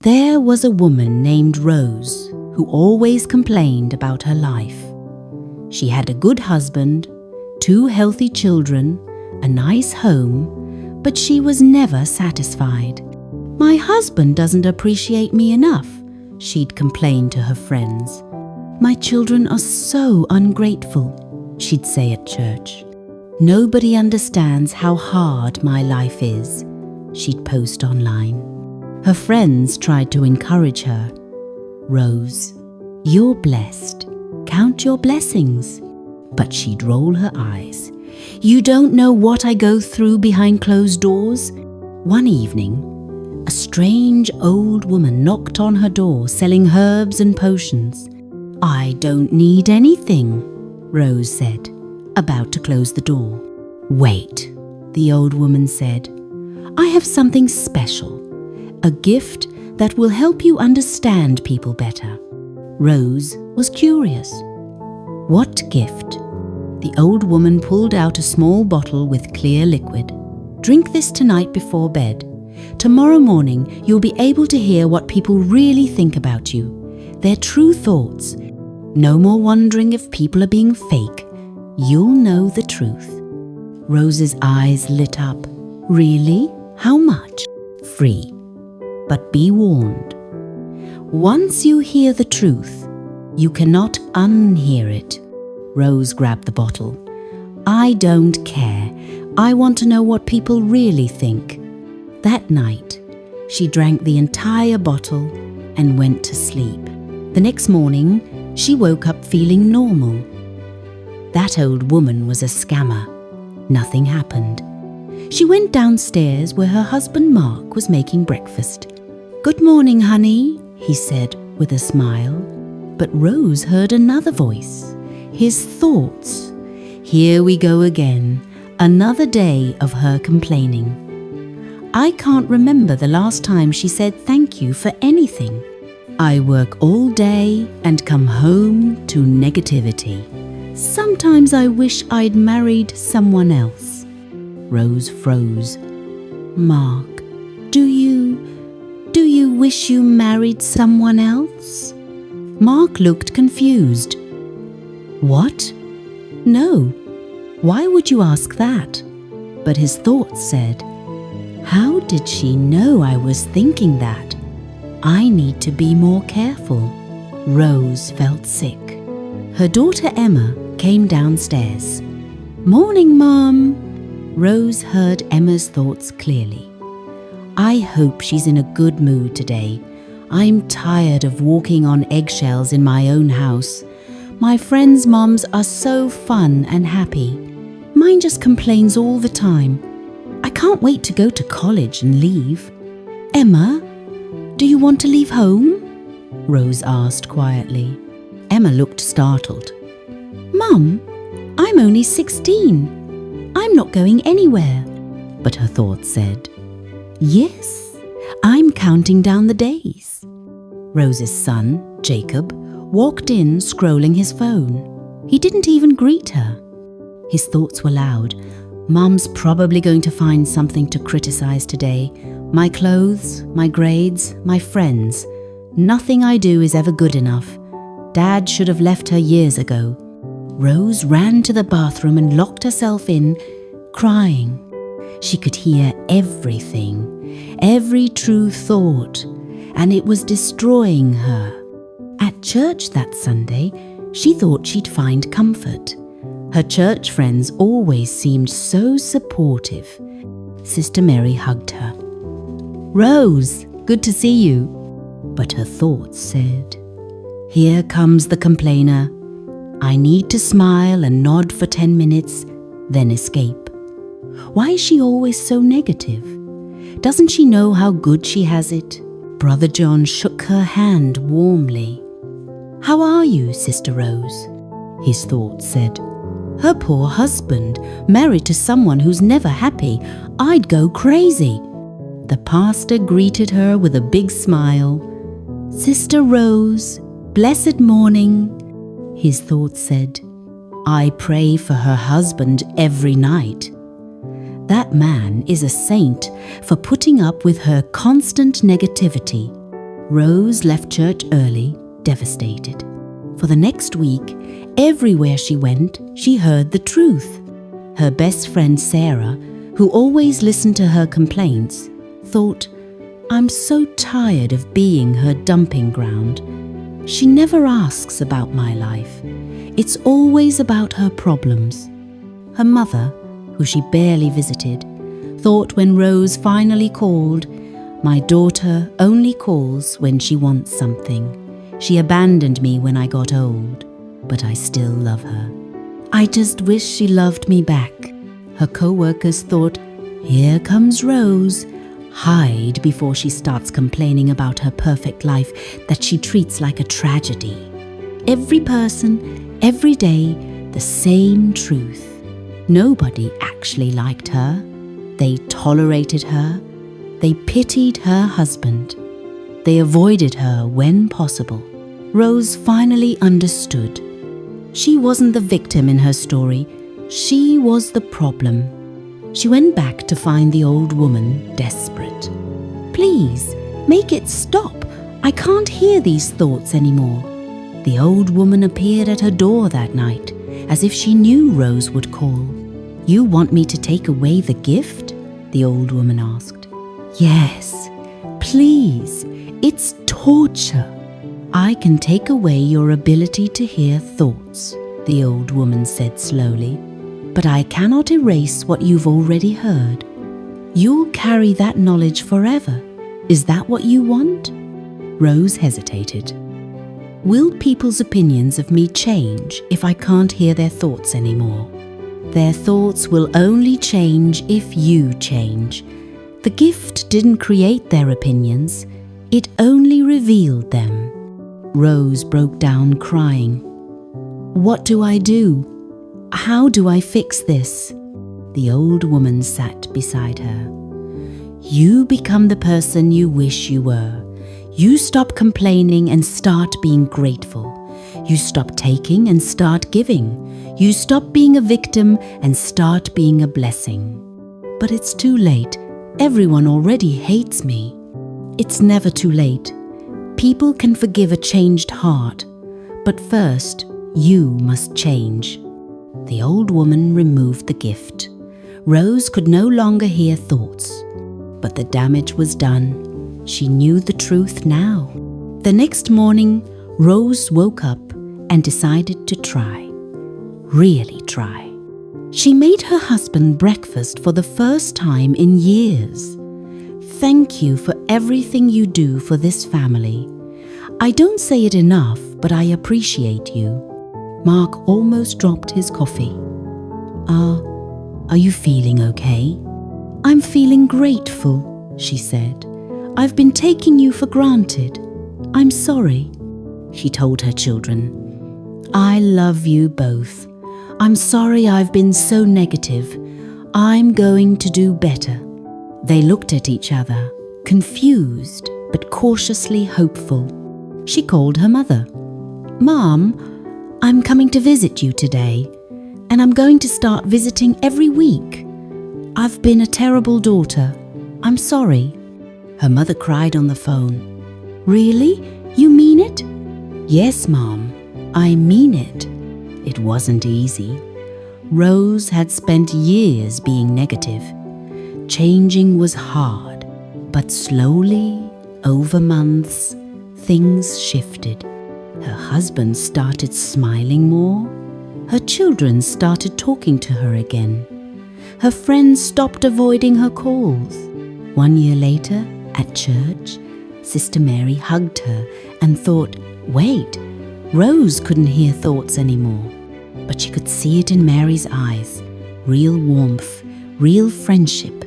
There was a woman named Rose who always complained about her life. She had a good husband, 2 healthy children, a nice home, but she was never satisfied. "My husband doesn't appreciate me enough," she'd complain to her friends. "My children are so ungrateful," she'd say at church. "Nobody understands how hard my life is," she'd post online. Her friends tried to encourage her. "Rose, you're blessed. Count your blessings." But she'd roll her eyes. "You don't know what I go through behind closed doors." One evening, a strange old woman knocked on her door selling herbs and potions. "I don't need anything," Rose said, about to close the door. "Wait," the old woman said. "I have something special, a gift that will help you understand people better." Rose was curious. "What gift?" The old woman pulled out a small bottle with clear liquid. "Drink this tonight before bed. Tomorrow morning you'll be able to hear what people really think about you, their true thoughts. No more wondering if people are being fake. You'll know the truth." Rose's eyes lit up. "Really? How much?" "Free. But be warned. Once you hear the truth, you cannot unhear it." Rose grabbed the bottle. "I don't care. I want to know what people really think." That night, she drank the entire bottle and went to sleep. The next morning, she woke up feeling normal. That old woman was a scammer. Nothing happened. She went downstairs where her husband Mark was making breakfast. "Good morning, honey," he said with a smile. But Rose heard another voice. His thoughts. Here we go again, another day of her complaining. "I can't remember the last time she said thank you for anything. I work all day and come home to negativity. Sometimes I wish I'd married someone else." Rose froze. "Mark, do you wish you married someone else?" Mark looked confused. "What? No. Why would you ask that?" But his thoughts said, "How did she know I was thinking that? I need to be more careful." Rose felt sick. Her daughter Emma came downstairs. "Morning, Mom." Rose heard Emma's thoughts clearly. "I hope she's in a good mood today. I'm tired of walking on eggshells in my own house. My friends' moms are so fun and happy. Mine just complains all the time. I can't wait to go to college and leave." "Emma, do you want to leave home?" Rose asked quietly. Emma looked startled. "Mum, I'm only 16. I'm not going anywhere." But her thoughts said, "Yes, I'm counting down the days." Rose's son, Jacob, walked in scrolling his phone. He didn't even greet her. His thoughts were loud. "Mum's probably going to find something to criticize today. My clothes, my grades, my friends. Nothing I do is ever good enough. Dad should have left her years ago." Rose ran to the bathroom and locked herself in, crying. She could hear everything, every true thought, and it was destroying her. At church that Sunday, she thought she'd find comfort. Her church friends always seemed so supportive. Sister Mary hugged her. "Rose, good to see you." But her thoughts said, "Here comes the complainer. I need to smile and nod for 10 minutes, then escape. Why is she always so negative? Doesn't she know how good she has it?" Brother John shook her hand warmly. "How are you, Sister Rose?" His thoughts said, "Her poor husband, married to someone who's never happy. I'd go crazy." The pastor greeted her with a big smile. "Sister Rose, blessed morning." His thoughts said, "I pray for her husband every night. That man is a saint for putting up with her constant negativity. Rose left church early, devastated. For the next week, everywhere she went, she heard the truth. Her best friend Sarah, who always listened to her complaints, thought, "I'm so tired of being her dumping ground. She never asks about my life. It's always about her problems." Her mother, who she barely visited, thought when Rose finally called, "My daughter only calls when she wants something. She abandoned me when I got old, but I still love her. I just wish she loved me back." Her co-workers thought, "Here comes Rose. Hide before she starts complaining about her perfect life that she treats like a tragedy." Every person, every day, the same truth. Nobody actually liked her. They tolerated her. They pitied her husband. They avoided her when possible. Rose finally understood. She wasn't the victim in her story. She was the problem. She went back to find the old woman desperate. "Please, make it stop. I can't hear these thoughts anymore." The old woman appeared at her door that night, as if she knew Rose would call. "You want me to take away the gift?" the old woman asked. "Yes, please. It's torture." "I can take away your ability to hear thoughts," the old woman said slowly, "but I cannot erase what you've already heard. You'll carry that knowledge forever. Is that what you want?" Rose hesitated. "Will people's opinions of me change if I can't hear their thoughts anymore?" "Their thoughts will only change if you change. The gift didn't create their opinions, it only revealed them." Rose broke down crying. "What do I do? How do I fix this?" The old woman sat beside her. "You become the person you wish you were. You stop complaining and start being grateful. You stop taking and start giving. You stop being a victim and start being a blessing." "But it's too late. Everyone already hates me." "It's never too late. People can forgive a changed heart. But first, you must change." The old woman removed the gift. Rose could no longer hear thoughts. But the damage was done. She knew the truth now. The next morning, Rose woke up and decided to try. Really try. She made her husband breakfast for the first time in years. "Thank you for everything you do for this family. I don't say it enough, but I appreciate you." Mark almost dropped his coffee. Are you feeling okay?" "I'm feeling grateful," she said. "I've been taking you for granted. I'm sorry." She told her children, "I love you both. I'm sorry I've been so negative. I'm going to do better." They looked at each other, confused but cautiously hopeful. She called her mother. "Mom, I'm coming to visit you today, and I'm going to start visiting every week. I've been a terrible daughter. I'm sorry." Her mother cried on the phone. "Really? You mean it?" "Yes, Mom, I mean it." It wasn't easy. Rose had spent years being negative. Changing was hard, but slowly, over months, things shifted. Her husband started smiling more. Her children started talking to her again. Her friends stopped avoiding her calls. 1 year later, at church, Sister Mary hugged her and thought, wait, Rose couldn't hear thoughts anymore. But she could see it in Mary's eyes. Real warmth, real friendship.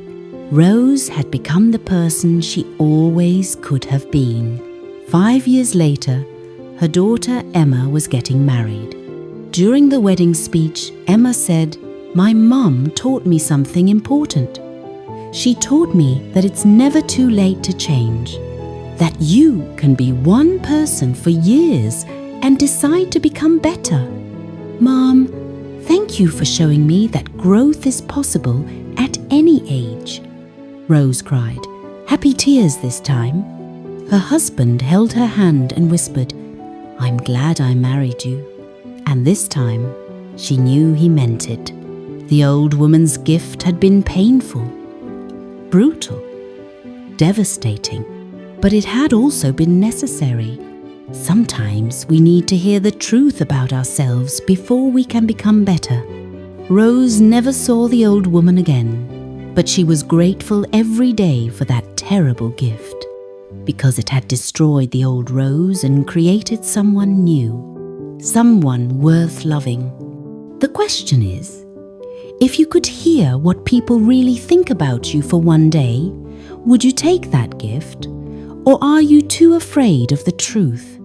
Rose had become the person she always could have been. 5 years later, her daughter Emma was getting married. During the wedding speech, Emma said, "My mum taught me something important. She taught me that it's never too late to change, that you can be one person for years and decide to become better. Mom, thank you for showing me that growth is possible at any age." Rose cried, happy tears this time. Her husband held her hand and whispered, "I'm glad I married you." And this time, she knew he meant it. The old woman's gift had been painful, brutal, devastating, but it had also been necessary. Sometimes we need to hear the truth about ourselves before we can become better. Rose never saw the old woman again, but she was grateful every day for that terrible gift, because it had destroyed the old Rose and created someone new, someone worth loving. The question is, if you could hear what people really think about you for one day, would you take that gift, or are you too afraid of the truth?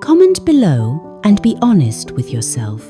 Comment below and be honest with yourself.